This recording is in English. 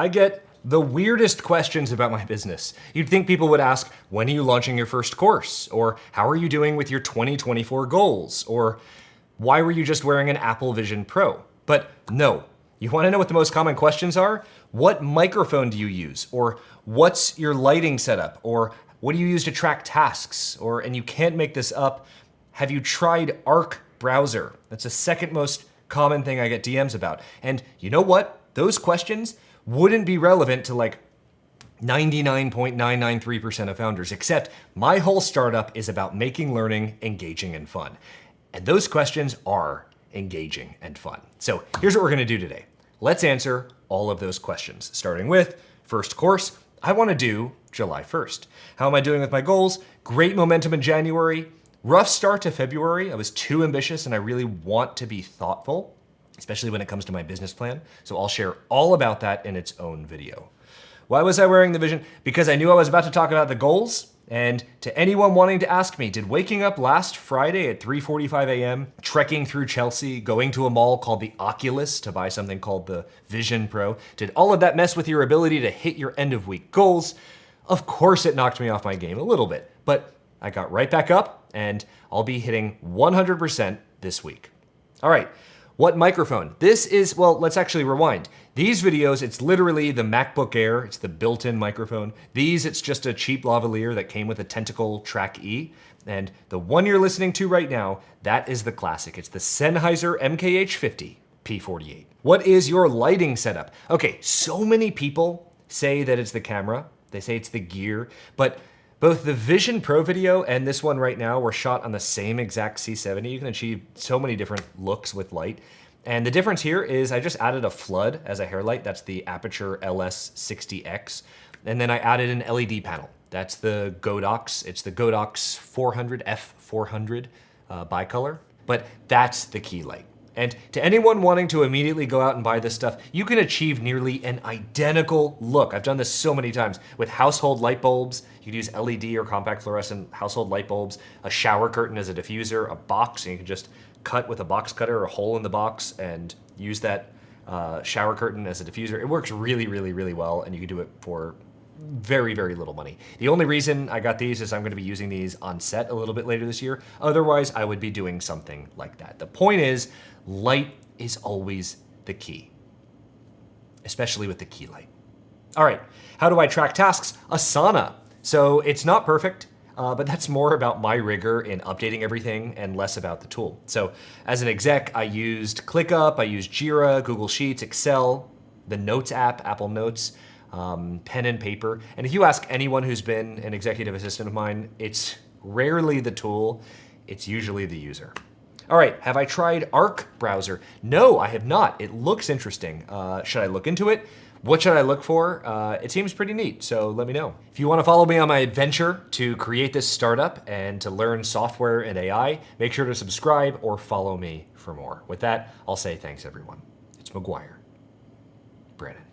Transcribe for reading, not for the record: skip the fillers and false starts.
I get the weirdest questions about my business. You'd think people would ask, when are you launching your first course? Or how are you doing with your 2024 goals? Or why were you just wearing an Apple Vision Pro? But no. You want to know what the most common questions are? What microphone do you use? Or what's your lighting setup? Or what do you use to track tasks? Or, and you can't make this up, have you tried Arc browser? That's the second most common thing I get DMs about. And you know what? Those questions wouldn't be relevant to like 99.993% of founders, except my whole startup is about making learning engaging and fun. And those questions are engaging and fun. So here's what we're gonna do today. Let's answer all of those questions, starting with first course. I wanna do July 1st. How am I doing with my goals? Great momentum in January. Rough start to February. I was too ambitious and I really want to be thoughtful, especially when it comes to my business plan. So I'll share all about that in its own video. Why was I wearing the Vision? Because I knew I was about to talk about the goals. And to anyone wanting to ask me, did waking up last Friday at 3:45 a.m., trekking through Chelsea, going to a mall called the Oculus to buy something called the Vision Pro, did all of that mess with your ability to hit your end of week goals? Of course it knocked me off my game a little bit, but I got right back up and I'll be hitting 100% this week. All right. What microphone? This is, well, let's actually rewind. These videos, it's literally the MacBook Air. It's the built-in microphone. These, it's just a cheap lavalier that came with a Tentacle Track E. And the one you're listening to right now, that is the classic. It's the Sennheiser MKH50 P48. What is your lighting setup? Okay, so many people say that it's the camera. They say it's the gear, but both the Vision Pro video and this one right now were shot on the same exact C70. You can achieve so many different looks with light. And the difference here is I just added a flood as a hair light. That's the Aputure LS60X. And then I added an LED panel. That's the Godox. It's the Godox 400, F400 bicolor. But that's the key light. And to anyone wanting to immediately go out and buy this stuff, you can achieve nearly an identical look. I've done this so many times with household light bulbs. You could use LED or compact fluorescent household light bulbs, a shower curtain as a diffuser, a box, and you can just cut with a box cutter a hole in the box and use that shower curtain as a diffuser. It works really, really, really well, and you can do it for very, very little money. The only reason I got these is I'm gonna be using these on set a little bit later this year. Otherwise, I would be doing something like that. The point is, light is always the key, especially with the key light. All right, how do I track tasks? Asana. So it's not perfect, but that's more about my rigor in updating everything and less about the tool. So as an exec, I used ClickUp, I used Jira, Google Sheets, Excel, the Notes app, Apple Notes, pen and paper. And if you ask anyone who's been an executive assistant of mine, it's rarely the tool, it's usually the user. All right, have I tried Arc browser? No, I have not. It looks interesting. Should I look into it? What should I look for? It seems pretty neat, so let me know. If you wanna follow me on my adventure to create this startup and to learn software and AI, make sure to subscribe or follow me for more. With that, I'll say thanks everyone. It's McGuire. Brandon.